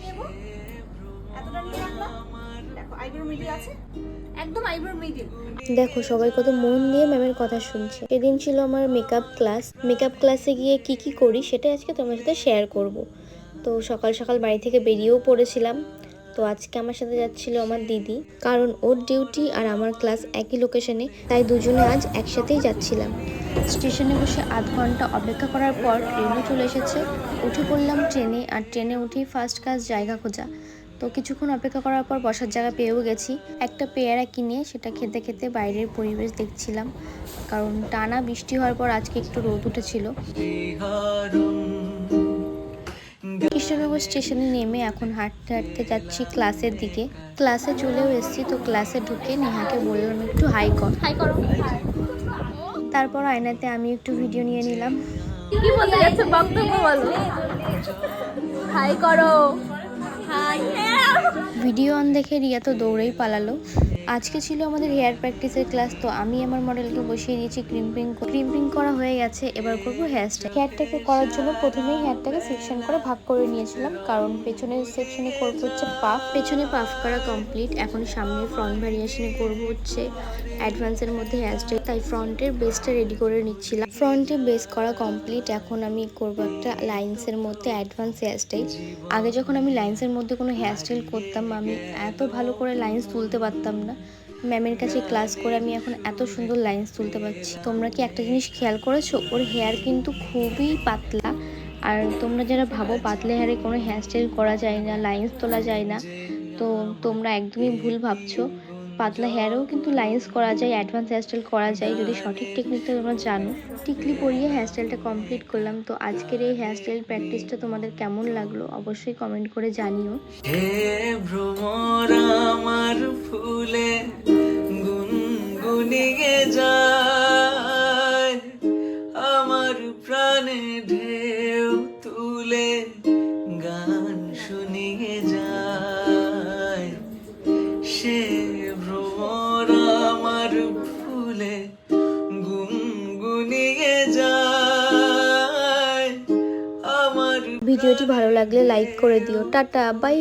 নেব, এতটা নিয়ে রাখলাম। দেখো আইব্রো মিডিল আছে, একদম আইব্রো মিডিল। দেখো সবাই কত মন দিয়ে ম্যামের কথা শুনছে। সেদিন ছিল আমার মেকআপ ক্লাস। মেকআপ ক্লাসে গিয়ে কি কি করি সেটা আজকে তোমার সাথে শেয়ার করব। তো সকাল সকাল বাড়ি থেকে বেরিয়েও পড়েছিলাম। তো আজকে আমার সাথে যাচ্ছিল আমার দিদি, কারণ ওর ডিউটি আর আমার ক্লাস একই লোকেশনে, তাই দুজনে আজ একসাথেই যাচ্ছিলাম। স্টেশনে বসে আধ ঘন্টা অপেক্ষা করার পর ট্রেনও চলে এসেছে। উঠে পড়লাম ট্রেনে, আর ট্রেনে উঠেই ফার্স্ট কাজ জায়গা খোঁজা। তো কিছুক্ষণ অপেক্ষা করার পর বসার জায়গা পেয়েও গেছি। একটা পেয়ারা কিনে সেটা খেতে খেতে বাইরের পরিবেশ দেখছিলাম, কারণ টানা বৃষ্টি হওয়ার পর আজকে একটু রোদ উঠেছিল। কৃষ্ণনগর স্টেশনে নেমে এখন হাঁটতে হাঁটতে যাচ্ছি ক্লাসের দিকে। ক্লাসে চলেও এসেছি। তো ক্লাসে ঢুকে নেহাকে বললাম একটু হাই কর। হাই করো। তারপর আয়নাতে আমি একটু ভিডিও নিয়ে নিলাম। কি বলতে যাচ্ছে বক্তব্য বলো। হাই করো। হাই। ভিডিও অন দেখে রিয়া তো দৌড়েই পালালো। আজকে ছিল আমাদের হেয়ার প্র্যাকটিসের ক্লাস। তো আমি আমার মডেলকে বসিয়ে দিয়েছি ক্রিম্পিং করা হয়ে গেছে। এবার করবো হেয়ারস্টাইল। হেয়ারটাকে করার জন্য প্রথমেই হেয়ারটাকে সেকশন করে ভাগ করে নিয়েছিলাম, কারণ পেছনের সেকশনে করবো হচ্ছে পাফ। পেছনে পাফ করা কমপ্লিট। এখন সামনে ফ্রন্ট ভ্যারিয়েশনে করবো হচ্ছে অ্যাডভান্সের মধ্যে হেয়ারস্টাইল, তাই ফ্রন্টের বেসটা রেডি করে নিচ্ছিলাম। ফ্রন্টে বেস করা কমপ্লিট। এখন আমি করবো একটা লাইন্সের মধ্যে অ্যাডভান্স হেয়ারস্টাইল। আগে যখন আমি লাইন্সের মধ্যে কোনো হেয়ারস্টাইল করতাম, আমি এত ভালো করে লাইন্স তুলতে পারতাম না। ম্যামের কাছে ক্লাস করে আমি এখন এত সুন্দর লাইন্স তুলতে পারছি। তোমরা কি একটা জিনিস খেয়াল করেছো, ওর হেয়ার কিন্তু খুবই পাতলা। আর তোমরা যারা ভাবো পাতলা হেয়ারে কোনো হেয়ারস্টাইল করা যায় না, লাইন্স তোলা যায় না, তো তোমরা একদমই ভুল ভাবছো। পাতলা হেয়ারেও কিন্তু লাইন্স করা যায়, অ্যাডভান্স হেয়ারস্টাইল করা যায়, যদি সঠিক টেকনিকটা তোমরা জানো। টিকলি পরিয়ে হেয়ারস্টাইলটা কমপ্লিট করলাম। তো আজকের এই হেয়ারস্টাইল প্র্যাকটিসটা তোমাদের কেমন লাগলো অবশ্যই কমেন্ট করে জানিও। হে ভ্রমর আমার ফুলে গুনগুনিয়ে যায়, আমার প্রাণে ঢেউ তুলে গান শুনিয়ে যায়। সে ভ্রমর আমার ফুলে গুনগুনিয়ে যায়, আমার ভিডিওটি ভালো লাগলে লাইক করে দিও। Tata, by.